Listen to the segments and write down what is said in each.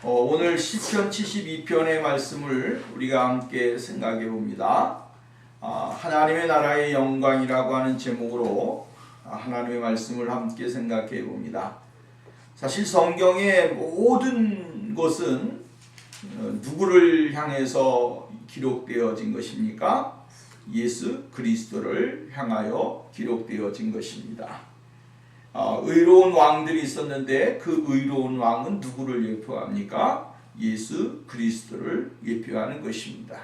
오늘 시편 72편의 말씀을 우리가 함께 생각해 봅니다. 하나님의 나라의 영광이라고 하는 제목으로 하나님의 말씀을 함께 생각해 봅니다. 사실 성경의 모든 것은 누구를 향해서 기록되어진 것입니까? 예수 그리스도를 향하여 기록되어진 것입니다. 의로운 왕들이 있었는데 그 의로운 왕은 누구를 예표합니까? 예수 그리스도를 예표하는 것입니다.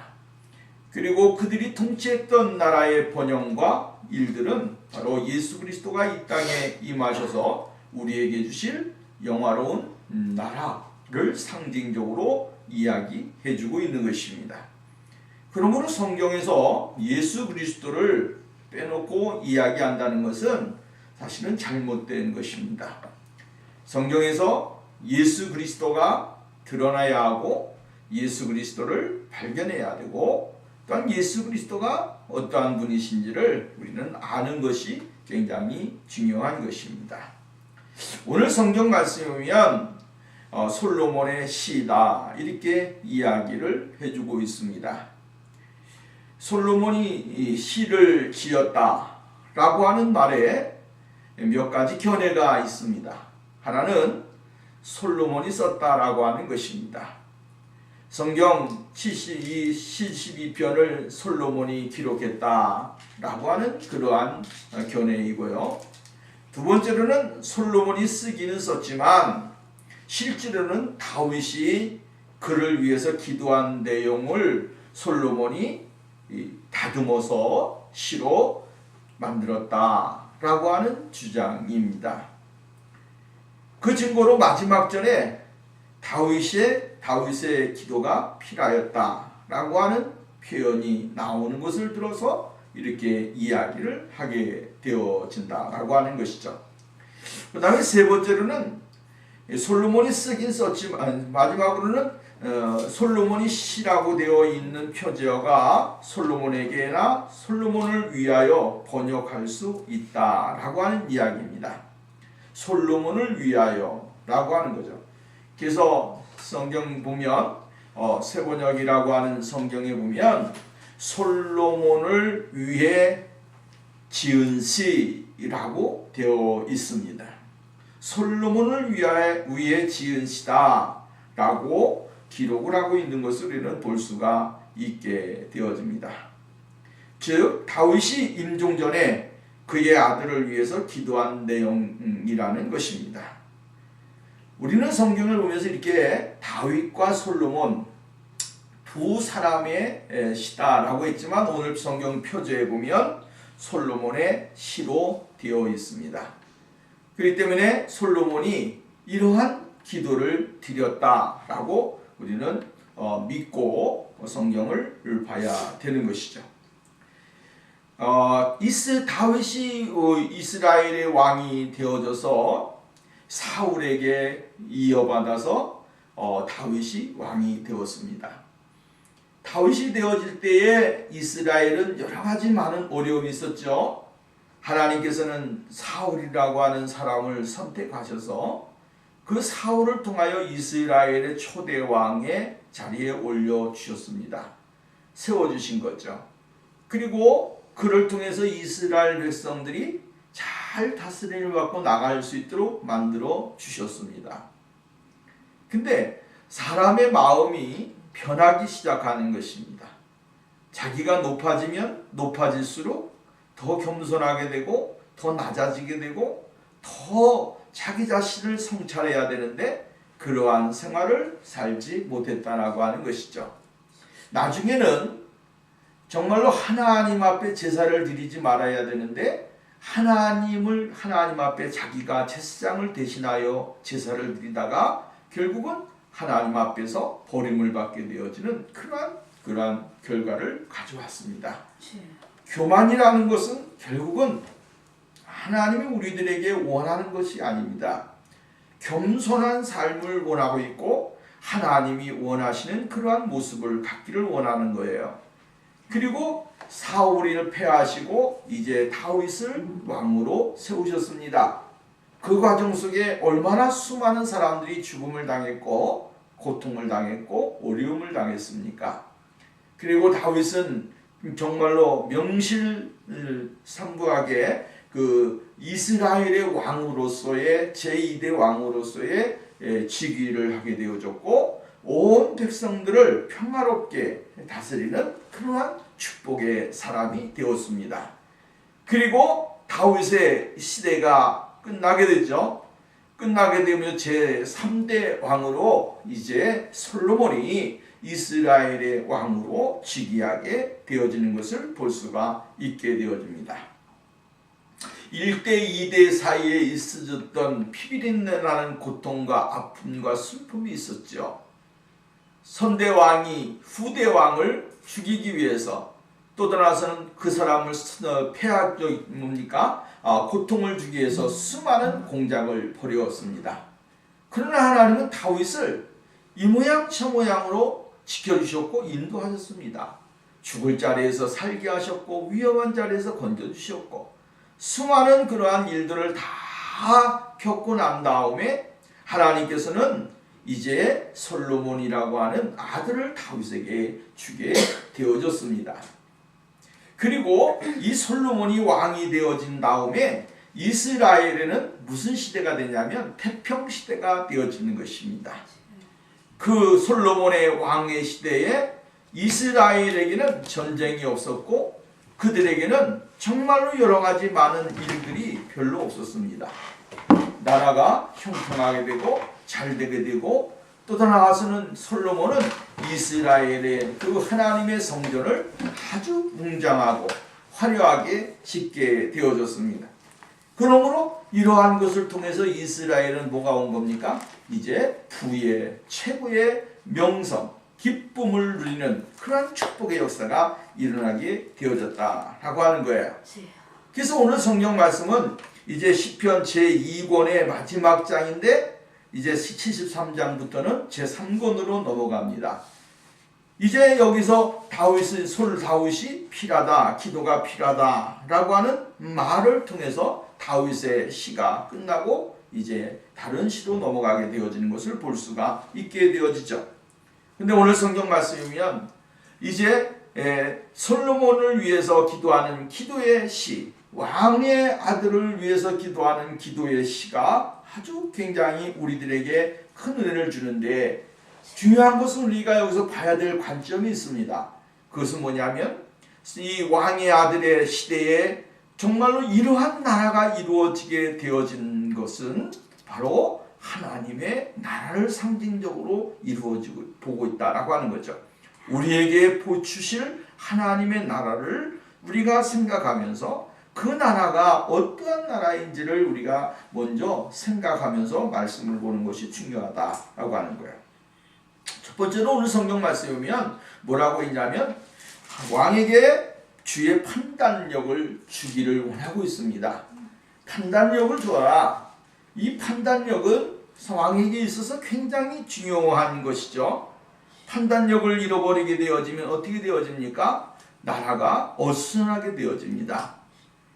그리고 그들이 통치했던 나라의 번영과 일들은 바로 예수 그리스도가 이 땅에 임하셔서 우리에게 주실 영화로운 나라를 상징적으로 이야기해주고 있는 것입니다. 그러므로 성경에서 예수 그리스도를 빼놓고 이야기한다는 것은 사실은 잘못된 것입니다. 성경에서 예수 그리스도가 드러나야 하고 예수 그리스도를 발견해야 되고 또한 예수 그리스도가 어떠한 분이신지를 우리는 아는 것이 굉장히 중요한 것입니다. 오늘 성경 말씀에 보면 솔로몬의 시다 이렇게 이야기를 해주고 있습니다. 솔로몬이 이 시를 지었다라고 하는 말에 몇 가지 견해가 있습니다. 하나는 솔로몬이 썼다라고 하는 것입니다. 성경 72편을 솔로몬이 기록했다라고 하는 그러한 견해이고요. 두 번째로는 솔로몬이 쓰기는 썼지만 실제로는 다윗이 그를 위해서 기도한 내용을 솔로몬이 다듬어서 시로 만들었다 라고 하는 주장입니다. 그 증거로 마지막 전에 다윗의 기도가 필요하였다 라고 하는 표현이 나오는 것을 들어서 이렇게 이야기를 하게 되어진다라고 하는 것이죠. 그 다음에 세 번째로는 솔로몬이 쓰긴 썼지만 마지막으로는 솔로몬이 시라고 되어 있는 표제어가 솔로몬에게나 솔로몬을 위하여 번역할 수 있다라고 하는 이야기입니다. 솔로몬을 위하여라고 하는 거죠. 그래서 성경 보면 새번역이라고 하는 성경에 보면 솔로몬을 위해 지은 시라고 되어 있습니다. 솔로몬을 위해 지은 시다라고 기록을 하고 있는 것을 우리는 볼 수가 있게 되어집니다. 즉 다윗이 임종 전에 그의 아들을 위해서 기도한 내용이라는 것입니다. 우리는 성경을 보면서 이렇게 다윗과 솔로몬 두 사람의 시다라고 했지만 오늘 성경 표제에 보면 솔로몬의 시로 되어 있습니다. 그렇기 때문에 솔로몬이 이러한 기도를 드렸다라고 우리는 믿고 성경을 봐야 되는 것이죠. 다윗이 이스라엘의 왕이 되어져서 사울에게 이어받아서 다윗이 왕이 되었습니다. 다윗이 되어질 때에 이스라엘은 여러 가지 많은 어려움이 있었죠. 하나님께서는 사울이라고 하는 사람을 선택하셔서 그 사울을 통하여 이스라엘의 초대 왕의 자리에 올려주셨습니다. 세워주신 거죠. 그리고 그를 통해서 이스라엘 백성들이 잘 다스림을 받고 나갈 수 있도록 만들어 주셨습니다. 근데 사람의 마음이 변하기 시작하는 것입니다. 자기가 높아지면 높아질수록 더 겸손하게 되고 더 낮아지게 되고 더 자기 자신을 성찰해야 되는데 그러한 생활을 살지 못했다라고 하는 것이죠. 나중에는 정말로 하나님 앞에 제사를 드리지 말아야 되는데 하나님 앞에 자기가 제사장을 대신하여 제사를 드리다가 결국은 하나님 앞에서 버림을 받게 되어지는 그러한 결과를 가져왔습니다. 교만이라는 것은 결국은 하나님이 우리들에게 원하는 것이 아닙니다. 겸손한 삶을 원하고 있고 하나님이 원하시는 그러한 모습을 갖기를 원하는 거예요. 그리고 사울을 패하시고 이제 다윗을 왕으로 세우셨습니다. 그 과정 속에 얼마나 수많은 사람들이 죽음을 당했고 고통을 당했고 어려움을 당했습니까? 그리고 다윗은 정말로 명실상부하게 그 이스라엘의 왕으로서의 제2대 왕으로서의 즉위를 하게 되어졌고 온 백성들을 평화롭게 다스리는 그러한 축복의 사람이 되었습니다. 그리고 다윗의 시대가 끝나게 되죠. 끝나게 되면 제3대 왕으로 이제 솔로몬이 이스라엘의 왕으로 즉위하게 되어지는 것을 볼 수가 있게 되어집니다. 1대 2대 사이에 있어졌던 피비린내나는 고통과 아픔과 슬픔이 있었죠. 선대왕이 후대왕을 죽이기 위해서 또 떠나서는 그 사람을 고통을 주기 위해서 수많은 공작을 벌였습니다. 그러나 하나님은 다윗을 이 모양 저 모양으로 지켜주셨고 인도하셨습니다. 죽을 자리에서 살게 하셨고 위험한 자리에서 건져주셨고 수많은 그러한 일들을 다 겪고 난 다음에 하나님께서는 이제 솔로몬이라고 하는 아들을 다윗에게 주게 되어졌습니다. 그리고 이 솔로몬이 왕이 되어진 다음에 이스라엘에는 무슨 시대가 되냐면 태평시대가 되어지는 것입니다. 그 솔로몬의 왕의 시대에 이스라엘에게는 전쟁이 없었고 그들에게는 정말로 여러 가지 많은 일들이 별로 없었습니다. 나라가 형통하게 되고 잘 되게 되고 또 나아가서는 솔로몬은 이스라엘의 그 하나님의 성전을 아주 웅장하고 화려하게 짓게 되어졌습니다. 그러므로 이러한 것을 통해서 이스라엘은 뭐가 온 겁니까? 이제 부의 최고의 명성, 기쁨을 누리는 그런 축복의 역사가 일어나게 되어졌다라고 하는 거예요. 그래서 오늘 성경 말씀은 이제 시편 제2권의 마지막 장인데 이제 73장부터는 제3권으로 넘어갑니다. 이제 여기서 다윗이 필요하다, 기도가 필요하다라고 하는 말을 통해서 다윗의 시가 끝나고 이제 다른 시로 넘어가게 되어지는 것을 볼 수가 있게 되어지죠. 근데 오늘 성경 말씀이면 이제 솔로몬을 위해서 기도하는 기도의 시, 왕의 아들을 위해서 기도하는 기도의 시가 아주 굉장히 우리들에게 큰 은혜를 주는데 중요한 것은 우리가 여기서 봐야 될 관점이 있습니다. 그것은 뭐냐면 이 왕의 아들의 시대에 정말로 이러한 나라가 이루어지게 되어진 것은 바로 하나님의 나라를 상징적으로 이루어지고 보고 있다라고 하는 거죠. 우리에게 보여주실 하나님의 나라를 우리가 생각하면서 그 나라가 어떠한 나라인지를 우리가 먼저 생각하면서 말씀을 보는 것이 중요하다라고 하는 거예요. 첫 번째로 오늘 성경 말씀에 보면 뭐라고 있냐면 왕에게 주의 판단력을 주기를 원하고 있습니다. 판단력을 주어라. 이 판단력은 왕에게 있어서 굉장히 중요한 것이죠. 판단력을 잃어버리게 되어지면 어떻게 되어집니까? 나라가 어수선하게 되어집니다.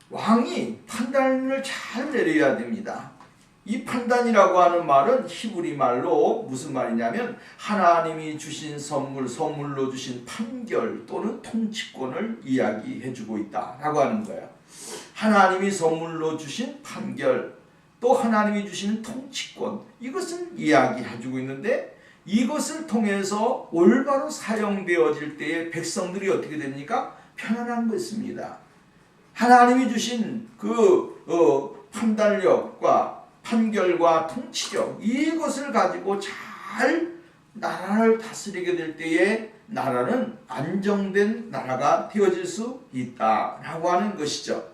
왕이 판단을 잘 내려야 됩니다. 이 판단이라고 하는 말은 히브리 말로 무슨 말이냐면 하나님이 주신 선물로 주신 판결 또는 통치권을 이야기해주고 있다라고 하는 거예요. 하나님이 선물로 주신 판결 또 하나님이 주시는 통치권 이것을 이야기해주고 있는데 이것을 통해서 올바로 사용되어질 때에 백성들이 어떻게 됩니까? 편안한 것입니다. 하나님이 주신 그 판단력과 판결과 통치력 이것을 가지고 잘 나라를 다스리게 될 때에 나라는 안정된 나라가 되어질 수 있다라고 하는 것이죠.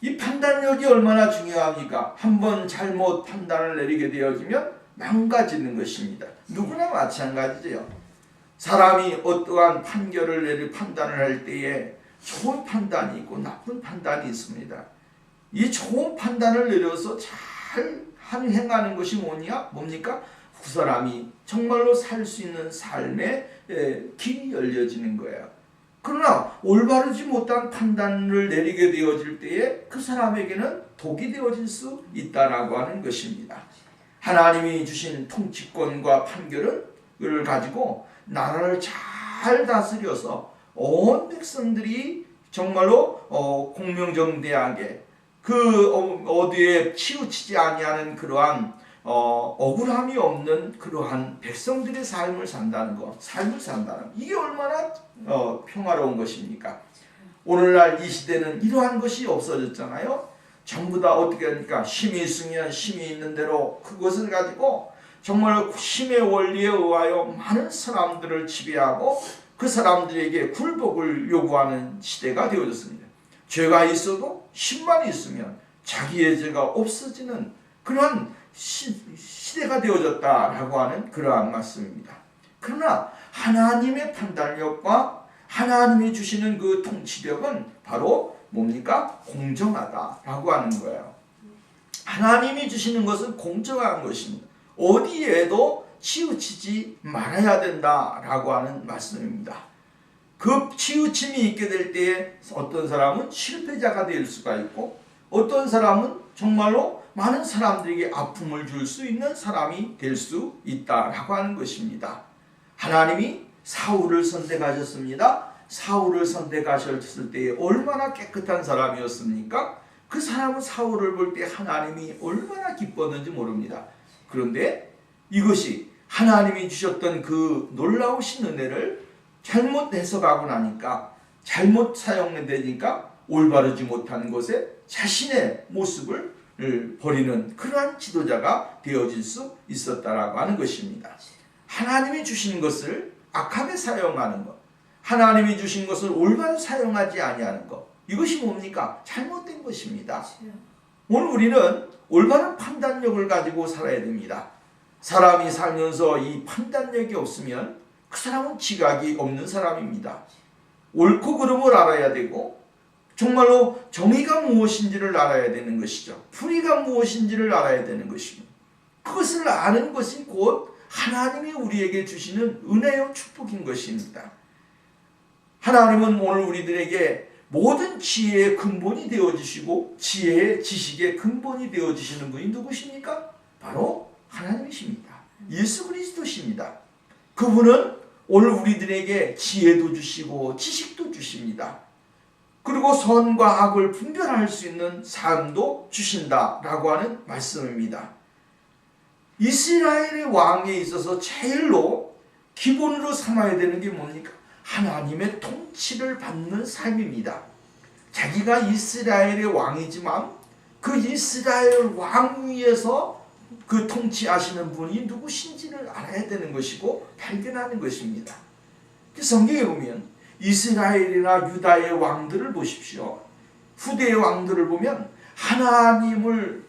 이 판단력이 얼마나 중요합니까? 한번 잘못 판단을 내리게 되어지면 망가지는 것입니다. 누구나 마찬가지죠. 사람이 어떠한 판단을 할 때에 좋은 판단이 있고 나쁜 판단이 있습니다. 이 좋은 판단을 내려서 잘 행하는 것이 뭡니까? 그 사람이 정말로 살 수 있는 삶의 길이 열려지는 거예요. 그러나 올바르지 못한 판단을 내리게 되어질 때에 그 사람에게는 독이 되어질 수 있다라고 하는 것입니다. 하나님이 주신 통치권과 판결을 가지고 나라를 잘 다스려서 온 백성들이 정말로 공명정대하게 어디에 치우치지 아니하는 그러한 억울함이 없는 그러한 백성들의 삶을 산다는 것, 이게 얼마나 평화로운 것입니까? 오늘날 이 시대는 이러한 것이 없어졌잖아요. 전부 다 어떻게 하니까 힘이 있으면 힘이 있는 대로 그것을 가지고 정말 힘의 원리에 의하여 많은 사람들을 지배하고 그 사람들에게 굴복을 요구하는 시대가 되어졌습니다. 죄가 있어도 힘만 있으면 자기의 죄가 없어지는 그러한 시대가 되어졌다라고 하는 그러한 말씀입니다. 그러나 하나님의 판단력과 하나님이 주시는 그 통치력은 바로 뭡니까? 공정하다라고 하는 거예요. 하나님이 주시는 것은 공정한 것입니다. 어디에도 치우치지 말아야 된다라고 하는 말씀입니다. 그 치우침이 있게 될 때에 어떤 사람은 실패자가 될 수가 있고 어떤 사람은 정말로 많은 사람들에게 아픔을 줄 수 있는 사람이 될 수 있다라고 하는 것입니다. 하나님이 사울을 선택하셨습니다. 사울을 선택하셨을 때에 얼마나 깨끗한 사람이었습니까? 그 사람은 사울을 볼 때 하나님이 얼마나 기뻤는지 모릅니다. 그런데 이것이 하나님이 주셨던 그 놀라우신 은혜를 잘못 해석하고 나니까 잘못 사용되니까 올바르지 못한 것에 자신의 모습을 버리는 그러한 지도자가 되어질 수 있었다라고 하는 것입니다. 하나님이 주신 것을 악하게 사용하는 것, 하나님이 주신 것을 올바로 사용하지 아니하는 것, 이것이 뭡니까? 잘못된 것입니다. 오늘 우리는 올바른 판단력을 가지고 살아야 됩니다. 사람이 살면서 이 판단력이 없으면 그 사람은 지각이 없는 사람입니다. 옳고 그름을 알아야 되고 정말로 정의가 무엇인지를 알아야 되는 것이죠. 불의가 무엇인지를 알아야 되는 것입니다. 그것을 아는 것이 곧 하나님이 우리에게 주시는 은혜요 축복인 것입니다. 하나님은 오늘 우리들에게 모든 지혜의 근본이 되어주시고 지혜의 지식의 근본이 되어주시는 분이 누구십니까? 바로 하나님이십니다. 예수 그리스도십니다. 그분은 오늘 우리들에게 지혜도 주시고 지식도 주십니다. 그리고 선과 악을 분별할 수 있는 삶도 주신다라고 하는 말씀입니다. 이스라엘의 왕에 있어서 제일로 기본으로 삼아야 되는 게 뭡니까? 하나님의 통치를 받는 삶입니다. 자기가 이스라엘의 왕이지만 그 이스라엘 왕 위에서 그 통치하시는 분이 누구신지를 알아야 되는 것이고 발견하는 것입니다. 성경에 보면 이스라엘이나 유다의 왕들을 보십시오. 후대의 왕들을 보면 하나님을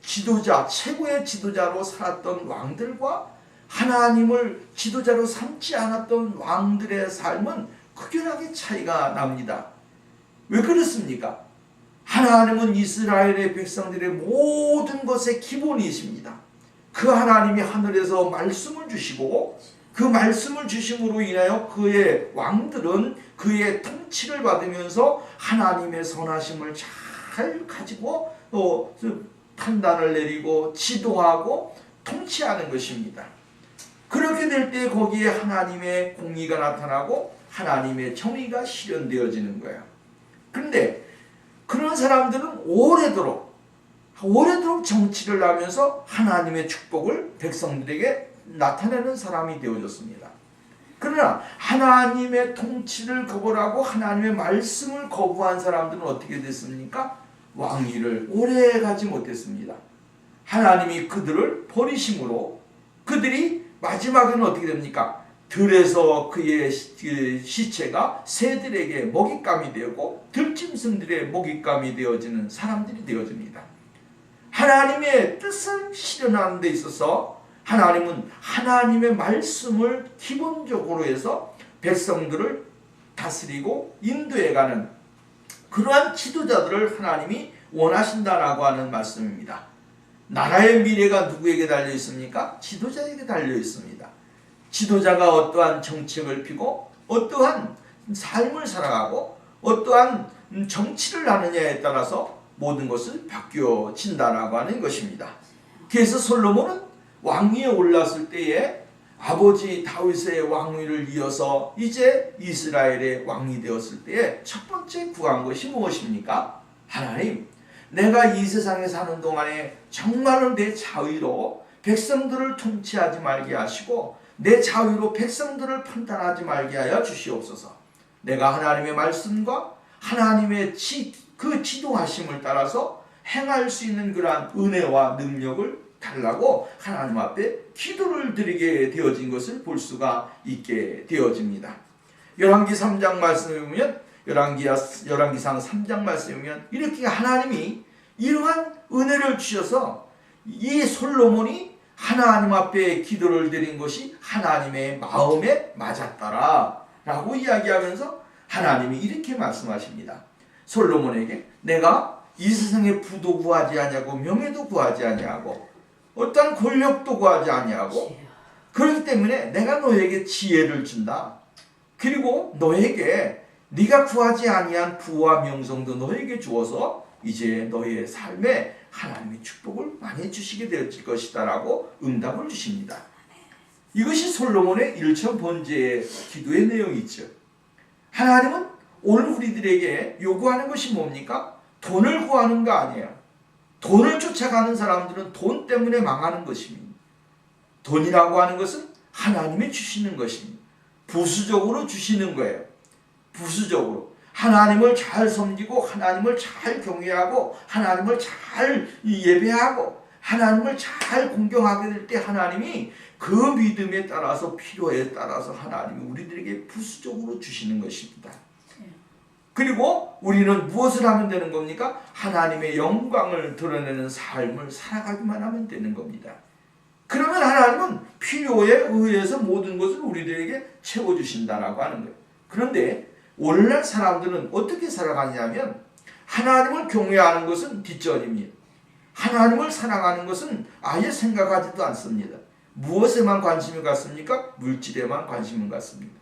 지도자, 최고의 지도자로 살았던 왕들과 하나님을 지도자로 삼지 않았던 왕들의 삶은 극연하게 차이가 납니다. 왜 그렇습니까? 하나님은 이스라엘의 백성들의 모든 것의 기본이십니다. 그 하나님이 하늘에서 말씀을 주시고 그 말씀을 주심으로 인하여 그의 왕들은 그의 통치를 받으면서 하나님의 선하심을 잘 가지고 판단을 내리고 지도하고 통치하는 것입니다. 그렇게 될 때 거기에 하나님의 공의가 나타나고 하나님의 정의가 실현되어지는 거예요. 그런데 그런 사람들은 오래도록 정치를 하면서 하나님의 축복을 백성들에게 나타내는 사람이 되어졌습니다. 그러나 하나님의 통치를 거부하고 하나님의 말씀을 거부한 사람들은 어떻게 됐습니까? 왕위를 오래 가지 못했습니다. 하나님이 그들을 버리심으로 그들이 마지막에는 어떻게 됩니까? 들에서 그의 시체가 새들에게 먹잇감이 되고 들짐승들의 먹잇감이 되어지는 사람들이 되어집니다. 하나님의 뜻을 실현하는 데 있어서 하나님은 하나님의 말씀을 기본적으로 해서 백성들을 다스리고 인도해가는 그러한 지도자들을 하나님이 원하신다라고 하는 말씀입니다. 나라의 미래가 누구에게 달려 있습니까? 지도자에게 달려 있습니다. 지도자가 어떠한 정책을 피고 어떠한 삶을 살아가고 어떠한 정치를 하느냐에 따라서 모든 것을 바뀌어진다라고 하는 것입니다. 그래서 솔로몬은 왕위에 올랐을 때에 아버지 다윗의 왕위를 이어서 이제 이스라엘의 왕이 되었을 때에 첫 번째 구한 것이 무엇입니까? 하나님, 내가 이 세상에 사는 동안에 정말로 내 자유로 백성들을 통치하지 말게 하시고 내 자유로 백성들을 판단하지 말게 하여 주시옵소서. 내가 하나님의 말씀과 하나님의 그 지도하심을 따라서 행할 수 있는 그러한 은혜와 능력을 달라고 하나님 앞에 기도를 드리게 되어진 것을 볼 수가 있게 되어집니다. 열왕기 3장 말씀에 보면 열왕기상 3장 말씀에 보면 이렇게 하나님이 이러한 은혜를 주셔서 이 솔로몬이 하나님 앞에 기도를 드린 것이 하나님의 마음에 맞았더라 라고 이야기하면서 하나님이 이렇게 말씀하십니다. 솔로몬에게 내가 이 세상에 부도 구하지 아니하고 명예도 구하지 아니하고 어떤 권력도 구하지 아니하고 그렇기 때문에 내가 너에게 지혜를 준다. 그리고 너에게 네가 구하지 아니한 부와 명성도 너에게 주어서 이제 너의 삶에 하나님의 축복을 많이 주시게 될 것이다 라고 응답을 주십니다. 이것이 솔로몬의 일천 번제의 기도의 내용이죠. 하나님은 오늘 우리들에게 요구하는 것이 뭡니까? 돈을 구하는 거 아니에요. 돈을 쫓아가는 사람들은 돈 때문에 망하는 것입니다. 돈이라고 하는 것은 하나님이 주시는 것입니다. 부수적으로 주시는 거예요. 부수적으로. 하나님을 잘 섬기고 하나님을 잘 경외하고 하나님을 잘 예배하고 하나님을 잘 공경하게 될 때 하나님이 그 믿음에 따라서 필요에 따라서 하나님이 우리들에게 부수적으로 주시는 것입니다. 그리고 우리는 무엇을 하면 되는 겁니까? 하나님의 영광을 드러내는 삶을 살아가기만 하면 되는 겁니다. 그러면 하나님은 필요에 의해서 모든 것을 우리들에게 채워주신다라고 하는 거예요. 그런데 오늘날 사람들은 어떻게 살아가냐면 하나님을 경외하는 것은 뒷전입니다. 하나님을 사랑하는 것은 아예 생각하지도 않습니다. 무엇에만 관심이 갔습니까? 물질에만 관심이 갔습니다.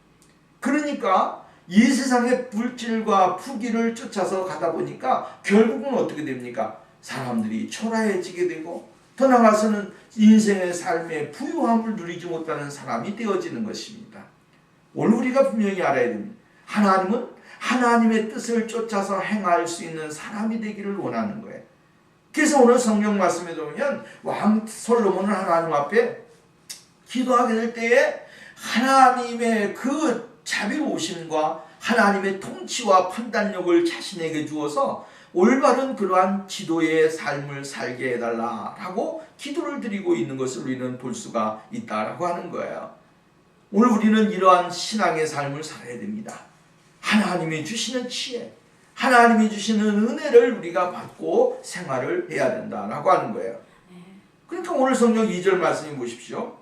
그러니까 이 세상의 물질과 부귀를 쫓아서 가다 보니까 결국은 어떻게 됩니까? 사람들이 초라해지게 되고 더 나아가서는 인생의 삶의 부유함을 누리지 못하는 사람이 되어지는 것입니다. 오늘 우리가 분명히 알아야 됩니다. 하나님은 하나님의 뜻을 쫓아서 행할 수 있는 사람이 되기를 원하는 거예요. 그래서 오늘 성경 말씀에 보면 왕 솔로몬은 하나님 앞에 기도하게 될 때에 하나님의 그 자비로우심과 하나님의 통치와 판단력을 자신에게 주어서 올바른 그러한 지도의 삶을 살게 해달라라고 기도를 드리고 있는 것을 우리는 볼 수가 있다라고 하는 거예요. 오늘 우리는 이러한 신앙의 삶을 살아야 됩니다. 하나님이 주시는 지혜, 하나님이 주시는 은혜를 우리가 받고 생활을 해야 된다라고 하는 거예요. 그러니까 오늘 성경 2절 말씀해 보십시오.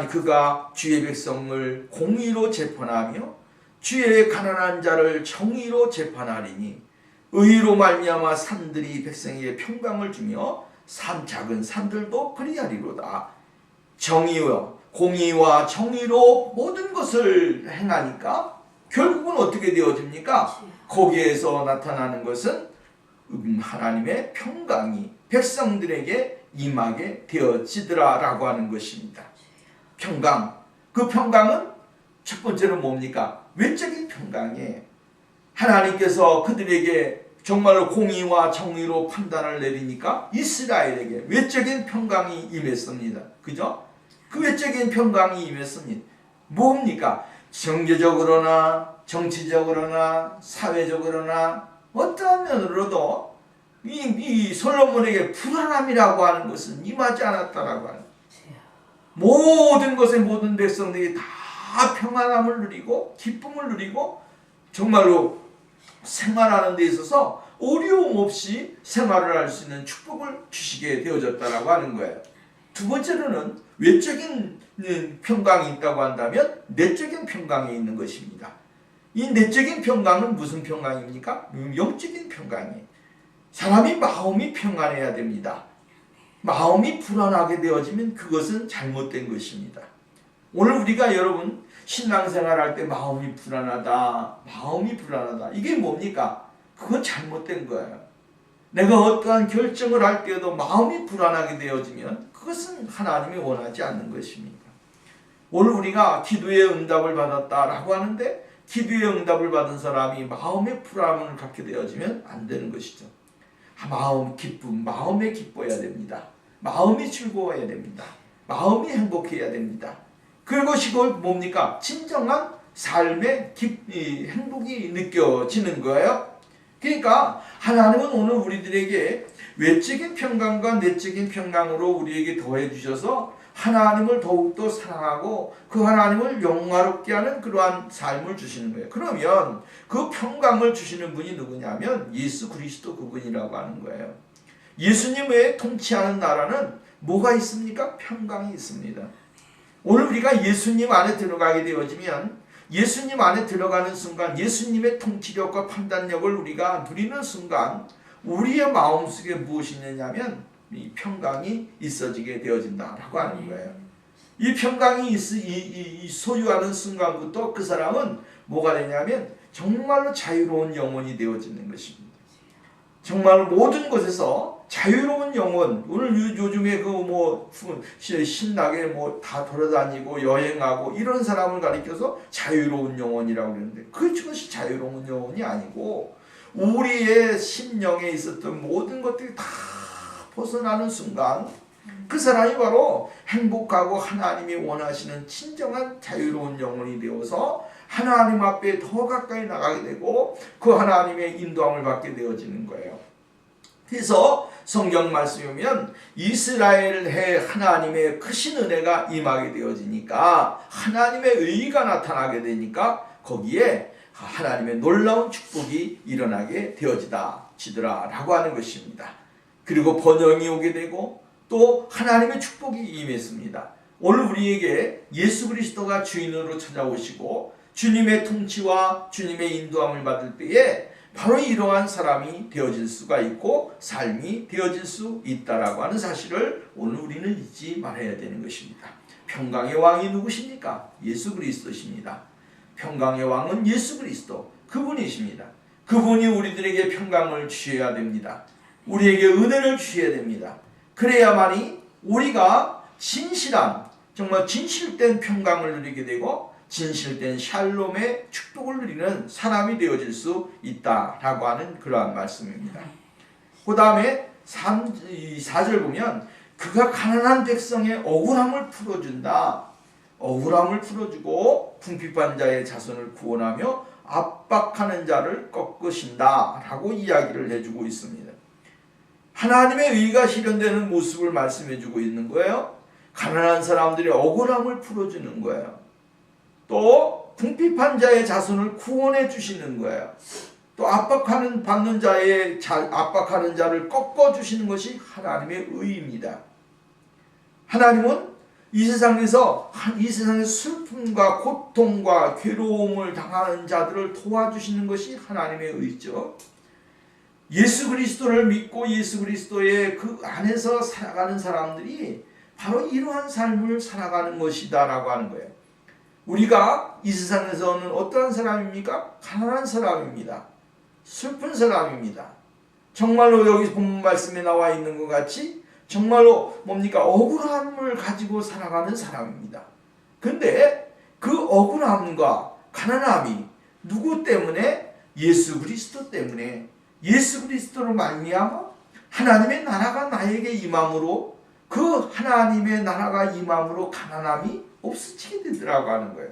그가 주의 백성을 공의로 재판하며 주의 가난한 자를 정의로 재판하리니 의로 말미암아 산들이 백성에게 평강을 주며 작은 산들도 그리하리로다. 공의와 정의로 모든 것을 행하니까 결국은 어떻게 되어집니까? 거기에서 나타나는 것은 하나님의 평강이 백성들에게 임하게 되어지더라라고 하는 것입니다. 평강. 그 평강은 첫 번째는 뭡니까? 외적인 평강이에요. 하나님께서 그들에게 정말로 공의와 정의로 판단을 내리니까 이스라엘에게 외적인 평강이 임했습니다. 그죠? 그 외적인 평강이 임했습니다. 뭡니까? 경제적으로나 정치적으로나 사회적으로나 어떠한 면으로도 이 솔로몬에게 불안함이라고 하는 것은 임하지 않았다라고 하는 모든 것에 모든 백성들이 다 평안함을 누리고 기쁨을 누리고 정말로 생활하는 데 있어서 어려움 없이 생활을 할 수 있는 축복을 주시게 되어졌다라고 하는 거예요. 두 번째로는 외적인 평강이 있다고 한다면 내적인 평강이 있는 것입니다. 이 내적인 평강은 무슨 평강입니까? 영적인 평강이에요. 사람이 마음이 평안해야 됩니다. 마음이 불안하게 되어지면 그것은 잘못된 것입니다. 오늘 우리가 여러분 신앙생활 할 때 마음이 불안하다. 이게 뭡니까? 그건 잘못된 거예요. 내가 어떠한 결정을 할 때에도 마음이 불안하게 되어지면 그것은 하나님이 원하지 않는 것입니다. 오늘 우리가 기도의 응답을 받았다라고 하는데 기도의 응답을 받은 사람이 마음의 불안을 갖게 되어지면 안 되는 것이죠. 마음 기쁨, 마음에 기뻐야 됩니다. 마음이 즐거워야 됩니다. 마음이 행복해야 됩니다. 그것이 뭡니까? 진정한 삶의 행복이 느껴지는 거예요. 그러니까 하나님은 오늘 우리들에게 외적인 평강과 내적인 평강으로 우리에게 더해 주셔서 하나님을 더욱더 사랑하고 그 하나님을 영화롭게 하는 그러한 삶을 주시는 거예요. 그러면 그 평강을 주시는 분이 누구냐면 예수 그리스도 그분이라고 하는 거예요. 예수님 외에 통치하는 나라는 뭐가 있습니까? 평강이 있습니다. 오늘 우리가 예수님 안에 들어가게 되어지면 예수님 안에 들어가는 순간 예수님의 통치력과 판단력을 우리가 누리는 순간 우리의 마음속에 무엇이 있느냐면 이 평강이 있어지게 되어진다라고 하는 거예요. 이 평강이 소유하는 순간부터 그 사람은 뭐가 되냐면 정말로 자유로운 영혼이 되어지는 것입니다. 정말 모든 것에서 자유로운 영혼. 오늘 요즘에 신나게 다 돌아다니고 여행하고 이런 사람을 가리켜서 자유로운 영혼이라고 그러는데 그것이 자유로운 영혼이 아니고 우리의 심령에 있었던 모든 것들이 다 벗어나는 순간 그 사람이 바로 행복하고 하나님이 원하시는 진정한 자유로운 영혼이 되어서 하나님 앞에 더 가까이 나가게 되고 그 하나님의 인도함을 받게 되어지는 거예요. 그래서 성경 말씀에 보면 이스라엘에 하나님의 크신 은혜가 임하게 되어지니까 하나님의 의가 나타나게 되니까 거기에 하나님의 놀라운 축복이 일어나게 되어지더라 라고 하는 것입니다. 그리고 번영이 오게 되고 또 하나님의 축복이 임했습니다. 오늘 우리에게 예수 그리스도가 주인으로 찾아오시고 주님의 통치와 주님의 인도함을 받을 때에 바로 이러한 사람이 되어질 수가 있고 삶이 되어질 수 있다라고 하는 사실을 오늘 우리는 잊지 말아야 되는 것입니다. 평강의 왕이 누구십니까? 예수 그리스도십니다. 평강의 왕은 예수 그리스도 그분이십니다. 그분이 우리들에게 평강을 주셔야 됩니다. 우리에게 은혜를 주셔야 됩니다. 그래야만이 우리가 진실한 정말 진실된 평강을 누리게 되고 진실된 샬롬의 축복을 누리는 사람이 되어질 수 있다라고 하는 그러한 말씀입니다. 그 다음에 4절 보면 그가 가난한 백성의 억울함을 풀어준다. 억울함을 풀어주고 궁핍한 자의 자손을 구원하며 압박하는 자를 꺾으신다 라고 이야기를 해주고 있습니다. 하나님의 의가 실현되는 모습을 말씀해주고 있는 거예요. 가난한 사람들의 억울함을 풀어주는 거예요. 또 궁핍한 자의 자손을 구원해 주시는 거예요. 또 압박하는 자를 꺾어 주시는 것이 하나님의 의입니다. 하나님은 이 세상에서 슬픔과 고통과 괴로움을 당하는 자들을 도와주시는 것이 하나님의 의죠. 예수 그리스도를 믿고 예수 그리스도의 그 안에서 살아가는 사람들이 바로 이러한 삶을 살아가는 것이다 라고 하는 거예요. 우리가 이 세상에서는 어떠한 사람입니까? 가난한 사람입니다. 슬픈 사람입니다. 정말로 여기 본문 말씀에 나와 있는 것 같이 정말로 뭡니까? 억울함을 가지고 살아가는 사람입니다. 근데 그 억울함과 가난함이 누구 때문에? 예수 그리스도 때문에 예수 그리스도로 말미암아 하나님의 나라가 나에게 임함으로 그 하나님의 나라가 임함으로 가난함이 없어지게 되더라고 하는 거예요.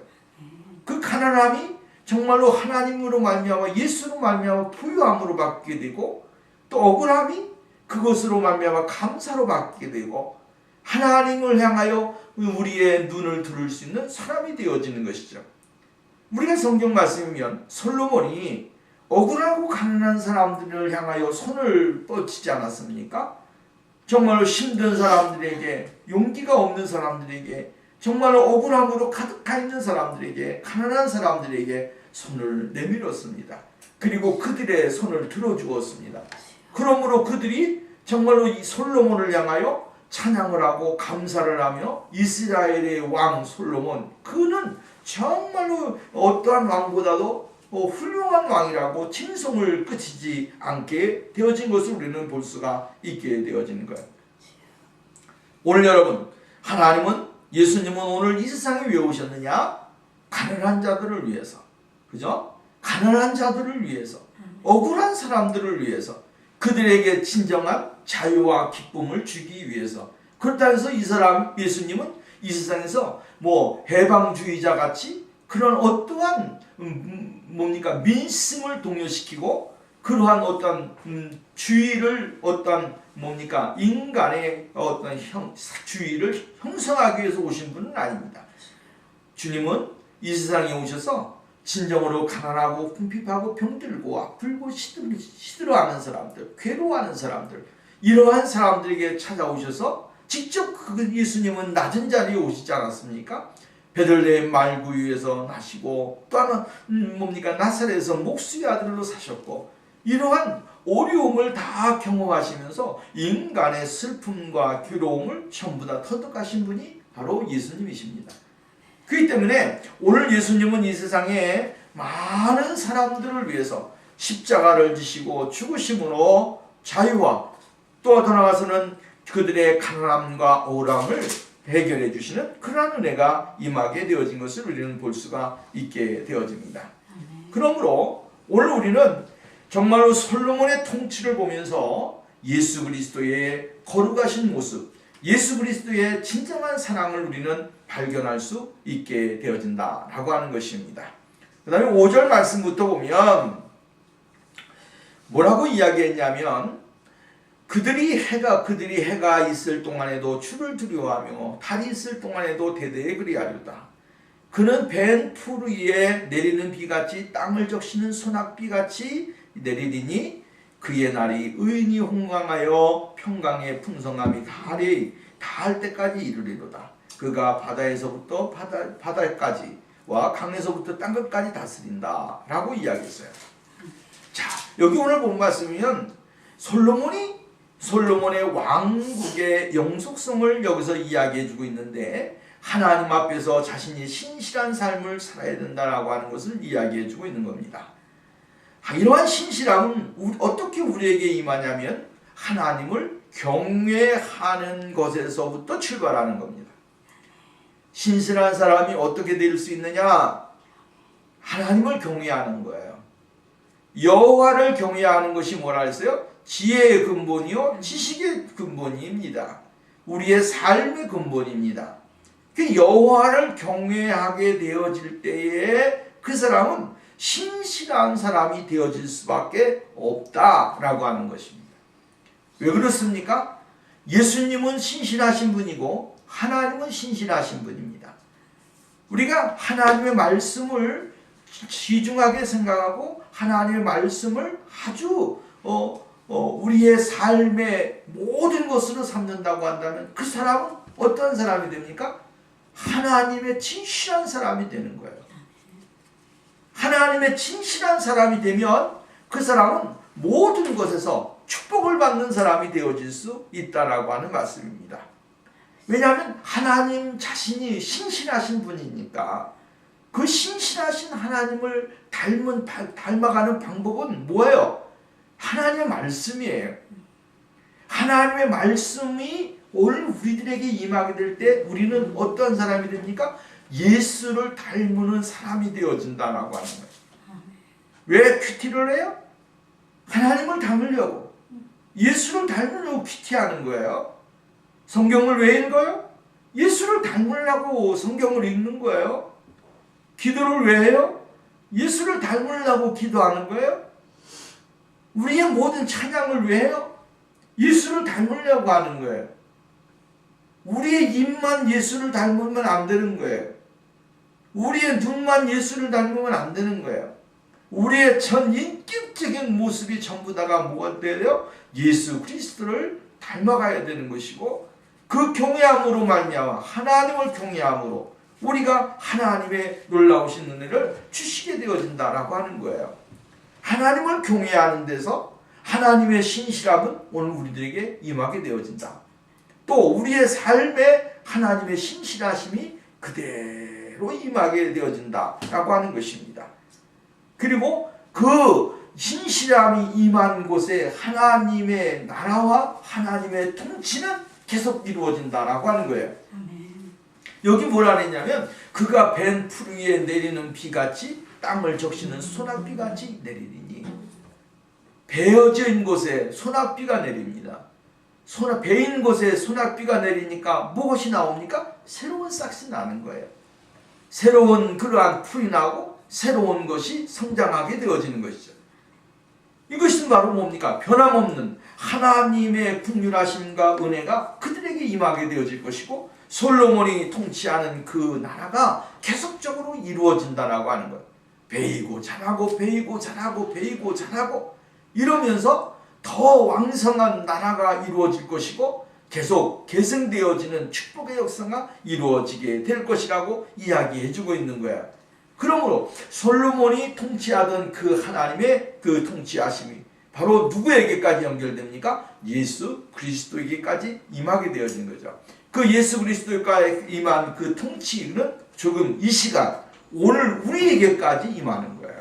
그 가난함이 정말로 하나님으로 말미암아 예수로 말미암아 부유함으로 바뀌게 되고 또 억울함이 그것으로 말미암아 감사로 바뀌게 되고 하나님을 향하여 우리의 눈을 들을 수 있는 사람이 되어지는 것이죠. 우리가 성경 말씀이면 솔로몬이 억울하고 가난한 사람들을 향하여 손을 뻗치지 않았습니까? 정말로 힘든 사람들에게 용기가 없는 사람들에게 정말로 억울함으로 가득하 있는 사람들에게 가난한 사람들에게 손을 내밀었습니다. 그리고 그들의 손을 들어주었습니다. 그러므로 그들이 정말로 이 솔로몬을 향하여 찬양을 하고 감사를 하며 이스라엘의 왕 솔로몬 그는 정말로 어떠한 왕보다도 훌륭한 왕이라고 칭송을 그치지 않게 되어진 것을 우리는 볼 수가 있게 되어지는 거예요. 오늘 여러분, 하나님은, 예수님은 오늘 이 세상에 왜 오셨느냐? 가난한 자들을 위해서, 그죠? 가난한 자들을 위해서, 억울한 사람들을 위해서, 그들에게 진정한 자유와 기쁨을 주기 위해서. 그렇다 해서 예수님은 이 세상에서 해방주의자 같이 그런 어떠한 민심을 동요시키고 그러한 어떤 주의를 인간의 어떤 주의를 형성하기 위해서 오신 분은 아닙니다. 주님은 이 세상에 오셔서 진정으로 가난하고 궁핍하고 병들고 아프고 시들어하는 사람들, 괴로워하는 사람들, 이러한 사람들에게 찾아오셔서 직접 예수님은 낮은 자리에 오시지 않았습니까? 베들레헴 말구유에서 나시고 또 하나 나사렛에서 목수의 아들로 사셨고, 이러한 어려움을 다 경험하시면서 인간의 슬픔과 괴로움을 전부 다 터득하신 분이 바로 예수님이십니다. 그렇기 때문에 오늘 예수님은 이 세상에 많은 사람들을 위해서 십자가를 지시고 죽으심으로 자유와 또 더 나아가서는 그들의 가난함과 억울함을 해결해 주시는 그러한 은혜가 임하게 되어진 것을 우리는 볼 수가 있게 되어집니다. 그러므로 오늘 우리는 정말로 솔로몬의 통치를 보면서 예수 그리스도의 거룩하신 모습, 예수 그리스도의 진정한 사랑을 우리는 발견할 수 있게 되어진다라고 하는 것입니다. 그 다음에 5절 말씀부터 보면 뭐라고 이야기했냐면, 그들이 해가 있을 동안에도 주를 두려워하며 달이 있을 동안에도 대대에 그리하려다. 그는 벤 풀 위에 내리는 비같이 땅을 적시는 소낙비같이 내리리니 그의 날이 의인이 홍강하여 평강의 풍성함이 닿을 때까지 이르리로다. 그가 바다에서부터 바다까지와 강에서부터 땅끝까지 다스린다 라고 이야기했어요. 자, 여기 오늘 본 말씀이면 솔로몬의 왕국의 영속성을 여기서 이야기해주고 있는데, 하나님 앞에서 자신이 신실한 삶을 살아야 된다라고 하는 것을 이야기해주고 있는 겁니다. 이러한 신실함은 어떻게 우리에게 임하냐면 하나님을 경외하는 것에서부터 출발하는 겁니다. 신실한 사람이 어떻게 될 수 있느냐? 하나님을 경외하는 거예요. 여호와를 경외하는 것이 뭐라 했어요? 지혜의 근본이요 지식의 근본입니다. 우리의 삶의 근본입니다. 그 여호와를 경외하게 되어질 때에 그 사람은 신실한 사람이 되어질 수밖에 없다라고 하는 것입니다. 왜 그렇습니까? 예수님은 신실하신 분이고 하나님은 신실하신 분입니다. 우리가 하나님의 말씀을 귀중하게 생각하고 하나님의 말씀을 아주 우리의 삶의 모든 것으로 삼는다고 한다면 그 사람은 어떤 사람이 됩니까? 하나님의 진실한 사람이 되는 거예요. 하나님의 진실한 사람이 되면 그 사람은 모든 것에서 축복을 받는 사람이 되어질 수 있다라고 하는 말씀입니다. 왜냐하면 하나님 자신이 신실하신 분이니까. 그 신실하신 하나님을 닮아가는 방법은 뭐예요? 하나님의 말씀이에요. 하나님의 말씀이 오늘 우리들에게 임하게 될 때 우리는 어떤 사람이 됩니까? 예수를 닮는 사람이 되어진다라고 하는 거예요. 왜 큐티를 해요? 하나님을 닮으려고, 예수를 닮으려고 큐티하는 거예요. 성경을 왜 읽어요? 예수를 닮으려고 성경을 읽는 거예요. 기도를 왜 해요? 예수를 닮으려고 기도하는 거예요. 우리의 모든 찬양을 왜 해요? 예수를 닮으려고 하는 거예요. 우리의 입만 예수를 닮으면 안 되는 거예요. 우리의 눈만 예수를 닮으면 안 되는 거예요. 우리의 전 인격적인 모습이 전부 다가 뭐가 돼요? 예수 그리스도를 닮아가야 되는 것이고, 그 경외함으로 말미암아 하나님을 경외함으로 우리가 하나님의 놀라우신 은혜를 주시게 되어진다라고 하는 거예요. 하나님을 경외하는 데서 하나님의 신실함은 오늘 우리들에게 임하게 되어진다. 또 우리의 삶에 하나님의 신실하심이 그대로 임하게 되어진다라고 하는 것입니다. 그리고 그 신실함이 임한 곳에 하나님의 나라와 하나님의 통치는 계속 이루어진다라고 하는 거예요. 여기 뭐라 했냐면 그가 벤 풀 위에 내리는 비같이 땅을 적시는 소낙비같이 내리리니, 베어진 곳에 소낙비가 내립니다. 베인 곳에 소낙비가 내리니까 무엇이 나옵니까? 새로운 싹이 나는 거예요. 새로운 그러한 풀이 나고 새로운 것이 성장하게 되어지는 것이죠. 이것은 바로 뭡니까? 변함없는 하나님의 긍휼하심과 은혜가 그들에게 임하게 되어질 것이고, 솔로몬이 통치하는 그 나라가 계속적으로 이루어진다라고 하는 거예요. 베이고 자라고 베이고 자라고 베이고 자라고 이러면서 더 왕성한 나라가 이루어질 것이고, 계속 계승되어지는 축복의 역사가 이루어지게 될 것이라고 이야기해주고 있는 거야. 그러므로 솔로몬이 통치하던 그 하나님의 그 통치하심이 바로 누구에게까지 연결됩니까? 예수 그리스도에게까지 임하게 되어진 거죠. 그 예수 그리스도에게 임한 그 통치는 조금 이 시간 오늘 우리에게까지 임하는 거예요.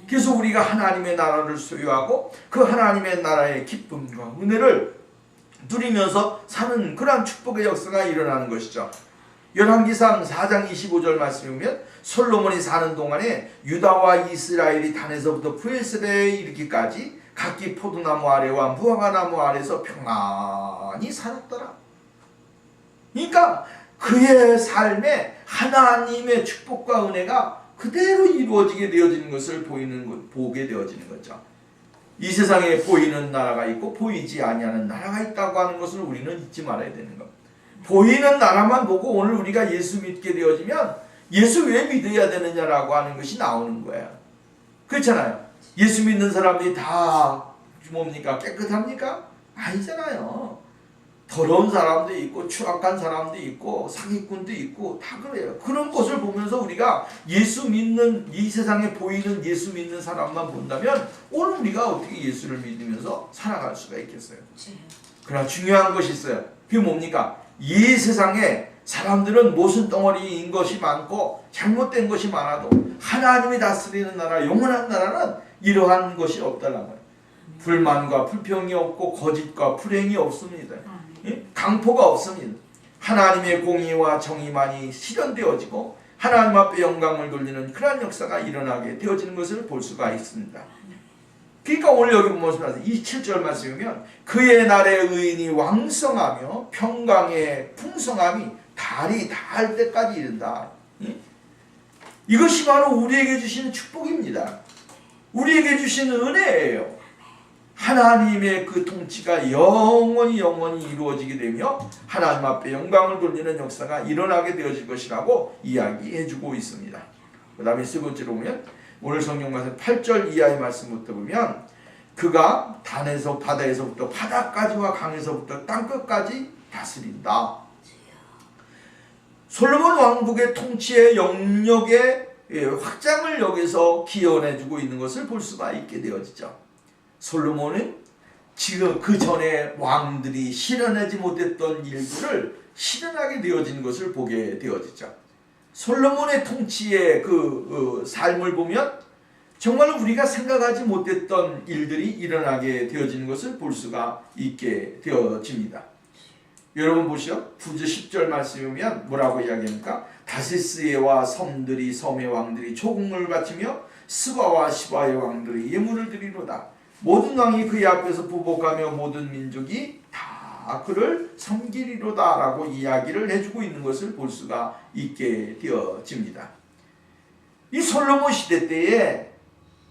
그래서 우리가 하나님의 나라를 소유하고 그 하나님의 나라의 기쁨과 은혜를 누리면서 사는 그러한 축복의 역사가 일어나는 것이죠. 열왕기상 4장 25절 말씀에 보면 솔로몬이 사는 동안에 유다와 이스라엘이 단에서부터 브엘세바에 이르기까지 각기 포도나무 아래와 무화과나무 아래에서 평안히 살았더라. 그러니까 그의 삶에 하나님의 축복과 은혜가 그대로 이루어지게 되어지는 것을 보게 되어지는 거죠. 이 세상에 보이는 나라가 있고 보이지 아니하는 나라가 있다고 하는 것을 우리는 잊지 말아야 되는 겁니다. 보이는 나라만 보고 오늘 우리가 예수 믿게 되어지면 예수 왜 믿어야 되느냐라고 하는 것이 나오는 거예요. 그렇잖아요. 예수 믿는 사람들이 다 뭡니까? 깨끗합니까? 아니잖아요. 더러운 사람도 있고 추악한 사람도 있고 사기꾼도 있고 다 그래요. 그런 것을 보면서 우리가 예수 믿는 이 세상에 보이는 예수 믿는 사람만 본다면 오늘 우리가 어떻게 예수를 믿으면서 살아갈 수가 있겠어요? 그러나 중요한 것이 있어요. 그게 뭡니까? 이 세상에 사람들은 모순 덩어리인 것이 많고 잘못된 것이 많아도 하나님이 다스리는 나라, 영원한 나라는 이러한 것이 없다는 거예요. 불만과 불평이 없고 거짓과 불행이 없습니다. 강포가 없습니다. 하나님의 공의와 정의만이 실현되어지고 하나님 앞에 영광을 돌리는 그러한 역사가 일어나게 되어지는 것을 볼 수가 있습니다. 그러니까 오늘 여기 보면 27절 말씀이면 그의 날에 의인이 왕성하며 평강의 풍성함이 달이 닿을 때까지 이른다. 이것이 바로 우리에게 주시는 축복입니다. 우리에게 주시는 은혜예요. 하나님의 그 통치가 영원히 이루어지게 되며 하나님 앞에 영광을 돌리는 역사가 일어나게 되어질 것이라고 이야기해주고 있습니다. 그 다음에 세 번째로 보면 오늘 성경 말씀 8절 이하의 말씀부터 보면 그가 단에서 바다에서부터 바다까지와 강에서부터 땅끝까지 다스린다. 솔로몬 왕국의 통치의 영역의 확장을 여기서 기원해주고 있는 것을 볼 수가 있게 되어지죠. 솔로몬은 지금 그 전에 왕들이 실현하지 못했던 일들을 실현하게 되어지는 것을 보게 되어지죠. 솔로몬의 통치의 그 삶을 보면 정말 우리가 생각하지 못했던 일들이 일어나게 되어지는 것을 볼 수가 있게 되어집니다. 여러분 보시죠. 9절 10절 말씀에 보면 뭐라고 이야기합니까? 다시스와 섬들이 섬의 왕들이 조공을 바치며 스바와 시바의 왕들이 예물을 드리로다. 모든 왕이 그의 앞에서 부복하며 모든 민족이 다 그를 섬기리로다 라고 이야기를 해주고 있는 것을 볼 수가 있게 되어집니다. 이 솔로몬 시대 때에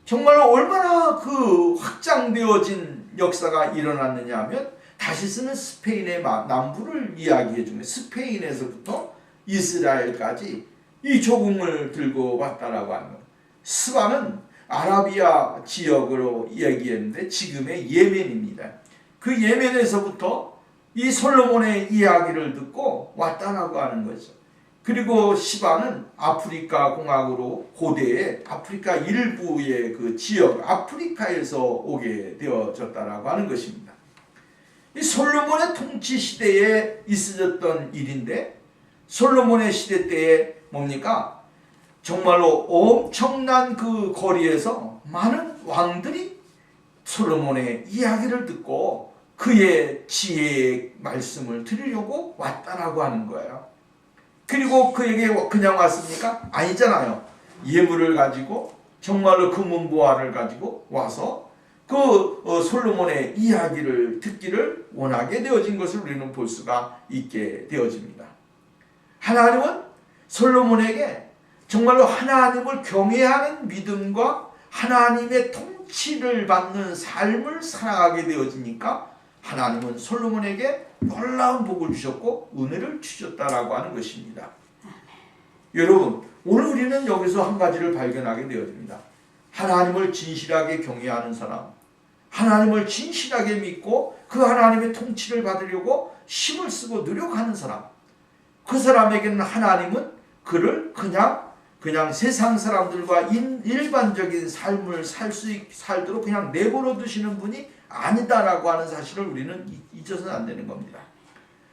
정말 얼마나 그 확장되어진 역사가 일어났느냐 하면 다시스는 스페인의 남부를 이야기해 줍니다. 스페인에서부터 이스라엘까지 이 조공을 들고 왔다라고 하는 거예요. 스바는 아라비아 지역으로 이야기했는데 지금의 예멘입니다. 그 예멘에서부터 이 솔로몬의 이야기를 듣고 왔다라고 하는 거죠. 그리고 시바는 아프리카 공화국으로 고대의 아프리카 일부의 그 지역 아프리카에서 오게 되어졌다라고 하는 것입니다. 이 솔로몬의 통치 시대에 있어졌던 일인데 솔로몬의 시대 때에 뭡니까? 정말로 엄청난 그 거리에서 많은 왕들이 솔로몬의 이야기를 듣고 그의 지혜의 말씀을 들으려고 왔다라고 하는 거예요. 그리고 그에게 그냥 왔습니까? 아니잖아요. 예물을 가지고 정말로 금은보화를 가지고 와서 그 솔로몬의 이야기를 듣기를 원하게 되어진 것을 우리는 볼 수가 있게 되어집니다. 하나님은 솔로몬에게 정말로 하나님을 경외하는 믿음과 하나님의 통치를 받는 삶을 살아가게 되어지니까 하나님은 솔로몬에게 놀라운 복을 주셨고 은혜를 주셨다라고 하는 것입니다. 여러분, 오늘 우리는 여기서 한 가지를 발견하게 되어집니다. 하나님을 진실하게 경외하는 사람, 하나님을 진실하게 믿고 그 하나님의 통치를 받으려고 힘을 쓰고 노력하는 사람, 그 사람에게는 하나님은 그를 그냥 세상 사람들과 일반적인 삶을 살도록 그냥 내버려 두시는 분이 아니다라고 하는 사실을 우리는 잊어서는 안 되는 겁니다.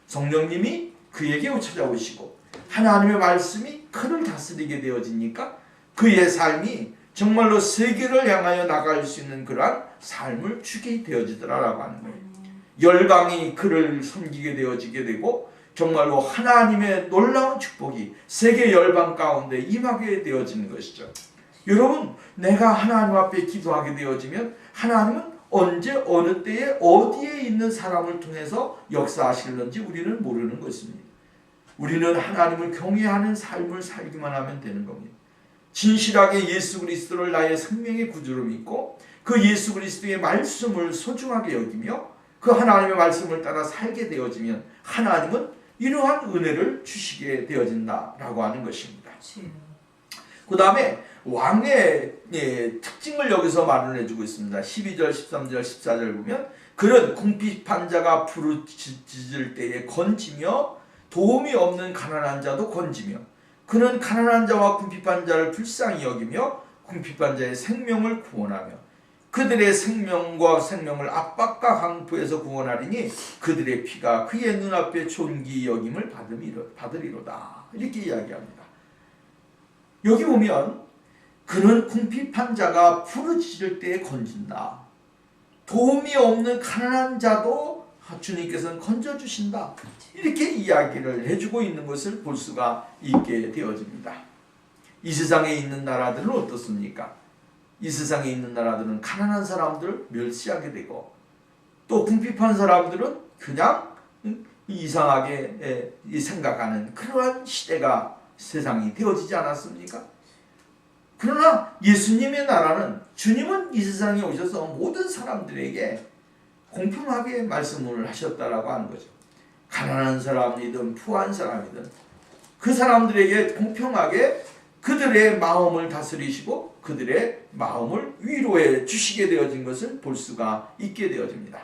성령님이 그에게 찾아오시고 하나님의 말씀이 그를 다스리게 되어지니까 그의 삶이 정말로 세계를 향하여 나갈 수 있는 그러한 삶을 주게 되어지더라라고 하는 거예요. 열방이 그를 섬기게 되어지게 되고 정말로 하나님의 놀라운 축복이 세계 열방 가운데 임하게 되어지는 것이죠. 여러분, 내가 하나님 앞에 기도하게 되어지면 하나님은 언제 어느 때에 어디에 있는 사람을 통해서 역사하실는지 우리는 모르는 것입니다. 우리는 하나님을 경외하는 삶을 살기만 하면 되는 겁니다. 진실하게 예수 그리스도를 나의 생명의 구주로 믿고 그 예수 그리스도의 말씀을 소중하게 여기며 그 하나님의 말씀을 따라 살게 되어지면 하나님은 이러한 은혜를 주시게 되어진다라고 하는 것입니다. 그 다음에 왕의 특징을 여기서 말을 해주고 있습니다. 12절, 13절, 14절 보면 그는 궁핍한 자가 부르짖을 때에 건지며 도움이 없는 가난한 자도 건지며 그는 가난한 자와 궁핍한 자를 불쌍히 여기며 궁핍한 자의 생명을 구원하며 그들의 생명을 압박과 강포에서 구원하리니 그들의 피가 그의 눈앞에 존귀 여김을 받으리로다. 이렇게 이야기합니다. 여기 보면 그는 궁핍한 자가 부르짖을 때에 건진다. 도움이 없는 가난한 자도 주님께서는 건져주신다. 이렇게 이야기를 해주고 있는 것을 볼 수가 있게 되어집니다. 이 세상에 있는 나라들은 어떻습니까? 이 세상에 있는 나라들은 가난한 사람들을 멸시하게 되고 또 궁핍한 사람들은 그냥 이상하게 생각하는 그러한 시대가 세상이 되어지지 않았습니까? 그러나 예수님의 나라는 주님은 이 세상에 오셔서 모든 사람들에게 공평하게 말씀을 하셨다라고 하는 거죠. 가난한 사람이든 부한 사람이든 그 사람들에게 공평하게 그들의 마음을 다스리시고 그들의 마음을 위로해 주시게 되어진 것을 볼 수가 있게 되어집니다.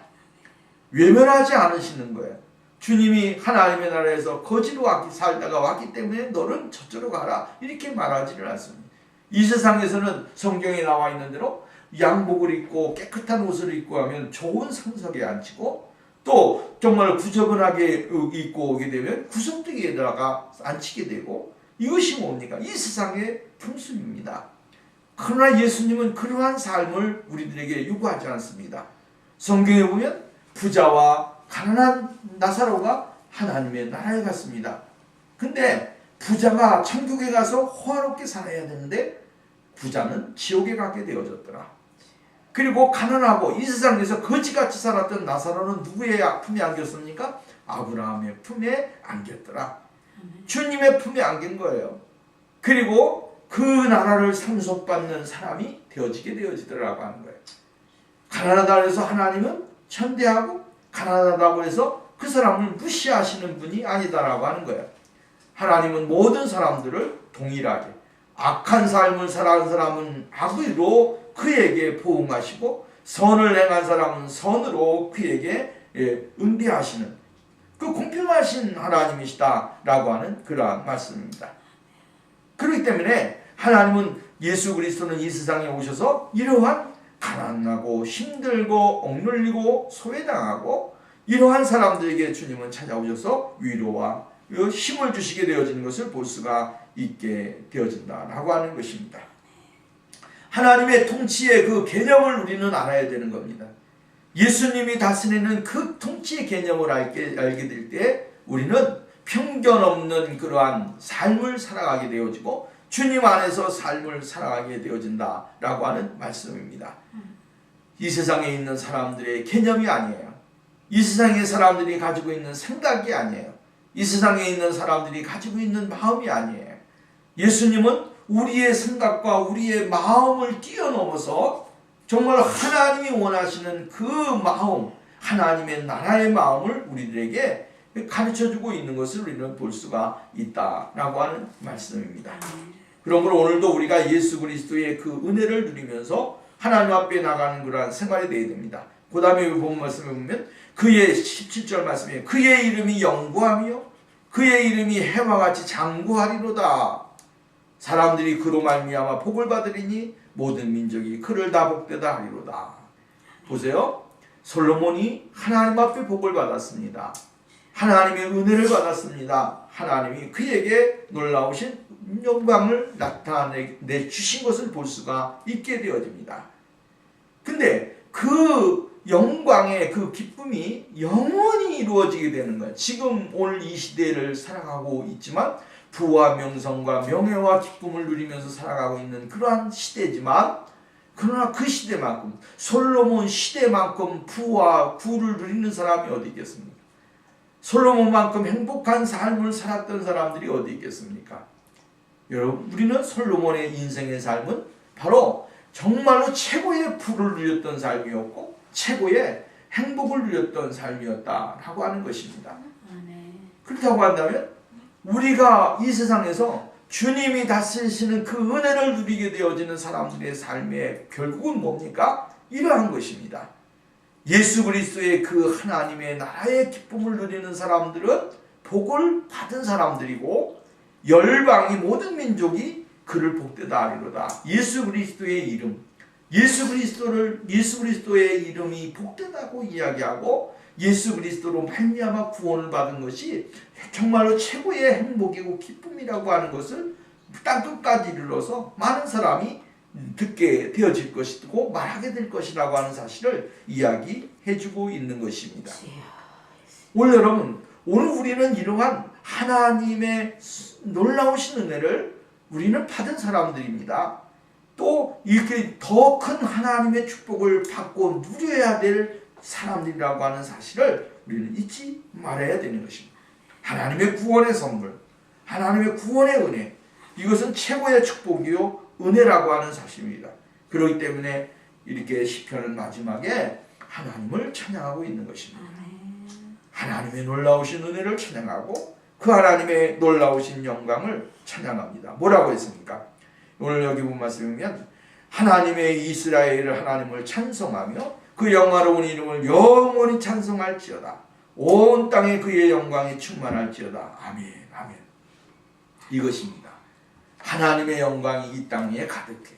외면하지 않으시는 거예요. 주님이 하나님의 나라에서 거지로 살다가 왔기 때문에 너는 저쪽으로 가라 이렇게 말하지를 않습니다. 이 세상에서는 성경에 나와 있는 대로 양복을 입고 깨끗한 옷을 입고 하면 좋은 상석에 앉히고 또 정말 구저분하게 입고 오게 되면 구석대기에다가 앉히게 되고 이것이 뭡니까? 이 세상의 풍습입니다. 그러나 예수님은 그러한 삶을 우리들에게 요구하지 않습니다. 성경에 보면 부자와 가난한 나사로가 하나님의 나라에 갔습니다. 근데 부자가 천국에 가서 호화롭게 살아야 되는데 부자는 지옥에 가게 되어졌더라. 그리고 가난하고 이 세상에서 거지같이 살았던 나사로는 누구의 품에 안겼습니까? 아브라함의 품에 안겼더라. 주님의 품에 안긴 거예요. 그리고 그 나라를 상속받는 사람이 되어지더라고 하는 거예요. 가난하다고 해서 하나님은 천대하고 가난하다고 해서 그 사람을 무시하시는 분이 아니다라고 하는 거예요. 하나님은 모든 사람들을 동일하게 악한 삶을 살아가는 사람은 악의로 그에게 보응하시고 선을 행한 사람은 선으로 그에게 응대하시는 그 공평하신 하나님이시다라고 하는 그러한 말씀입니다. 그렇기 때문에 하나님은 예수 그리스도는 이 세상에 오셔서 이러한 가난하고 힘들고 억눌리고 소외당하고 이러한 사람들에게 주님은 찾아오셔서 위로와 힘을 주시게 되어지는 것을 볼 수가 있게 되어진다라고 하는 것입니다. 하나님의 통치의 그 개념을 우리는 알아야 되는 겁니다. 예수님이 다스리는 그 통치의 개념을 알게 될 때 우리는 편견 없는 그러한 삶을 살아가게 되어지고 주님 안에서 삶을 살아가게 되어진다라고 하는 말씀입니다. 이 세상에 있는 사람들의 개념이 아니에요. 이 세상의 사람들이 가지고 있는 생각이 아니에요. 이 세상에 있는 사람들이 가지고 있는 마음이 아니에요. 예수님은 우리의 생각과 우리의 마음을 뛰어넘어서 정말 하나님이 원하시는 그 마음, 하나님의 나라의 마음을 우리들에게 가르쳐주고 있는 것을 우리는 볼 수가 있다라고 하는 말씀입니다. 그러므로 오늘도 우리가 예수 그리스도의 그 은혜를 누리면서 하나님 앞에 나가는 그러한 생활이 되어야 됩니다. 그 다음에 본 말씀에 보면 그의 17절 말씀에 그의 이름이 영구하며 그의 이름이 해와 같이 장구하리로다. 사람들이 그로 말미암아 복을 받으리니 모든 민족이 그를 다 복되다 하리로다. 보세요. 솔로몬이 하나님 앞에 복을 받았습니다. 하나님의 은혜를 받았습니다. 하나님이 그에게 놀라우신 영광을 나타내 주신 것을 볼 수가 있게 되어집니다. 근데 그 영광의 그 기쁨이 영원히 이루어지게 되는 거예요. 지금 오늘 이 시대를 살아가고 있지만 부와 명성과 명예와 기쁨을 누리면서 살아가고 있는 그러한 시대지만 그러나 그 시대만큼 솔로몬 시대만큼 부와 구를 누리는 사람이 어디 있겠습니까? 솔로몬만큼 행복한 삶을 살았던 사람들이 어디 있겠습니까? 여러분, 우리는 솔로몬의 인생의 삶은 바로 정말로 최고의 부를 누렸던 삶이었고 최고의 행복을 누렸던 삶이었다라고 하는 것입니다. 그렇다고 한다면 우리가 이 세상에서 주님이 다스리시는 그 은혜를 누리게 되어지는 사람들의 삶의 결국은 뭡니까? 이러한 것입니다. 예수 그리스도의 그 하나님의 나라의 기쁨을 누리는 사람들은 복을 받은 사람들이고 열방이 모든 민족이 그를 복되다 하리로다. 예수 그리스도의 이름, 예수 그리스도의 이름이 복되다고 이야기하고 예수 그리스도로 말미암아 구원을 받은 것이 정말로 최고의 행복이고 기쁨이라고 하는 것을 땅끝까지 이르러서 많은 사람이 듣게 되어질 것이고 말하게 될 것이라고 하는 사실을 이야기해주고 있는 것입니다. 오늘 여러분, 오늘 우리는 이러한 하나님의 놀라우신 은혜를 우리는 받은 사람들입니다. 또 이렇게 더 큰 하나님의 축복을 받고 누려야 될 사람들이라고 하는 사실을 우리는 잊지 말아야 되는 것입니다. 하나님의 구원의 선물, 하나님의 구원의 은혜, 이것은 최고의 축복이요 은혜라고 하는 사실입니다. 그렇기 때문에 이렇게 시편은 마지막에 하나님을 찬양하고 있는 것입니다. 하나님의 놀라우신 은혜를 찬양하고 그 하나님의 놀라우신 영광을 찬양합니다. 뭐라고 했습니까? 오늘 여기 본 말씀이면 하나님의 이스라엘을 하나님을 찬송하며 그 영화로운 이름을 영원히 찬송할지어다. 온 땅에 그의 영광이 충만할지어다. 아멘, 아멘. 이것입니다. 하나님의 영광이 이 땅에 가득해.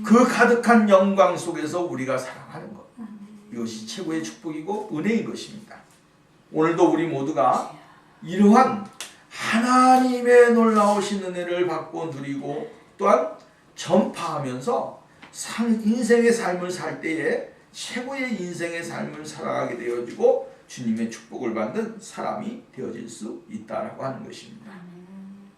그 가득한 영광 속에서 우리가 살아가는 것. 이것이 최고의 축복이고 은혜인 것입니다. 오늘도 우리 모두가 이러한 하나님의 놀라우신 은혜를 받고 누리고 또한 전파하면서 인생의 삶을 살 때에 최고의 인생의 삶을 살아가게 되어지고 주님의 축복을 받는 사람이 되어질 수 있다라고 하는 것입니다.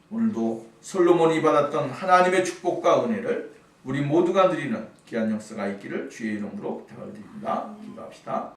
오늘도 솔로몬이 받았던 하나님의 축복과 은혜를 우리 모두가 누리는 귀한 역사가 있기를 주의 이름으로 부탁을 드립니다. 기도합시다.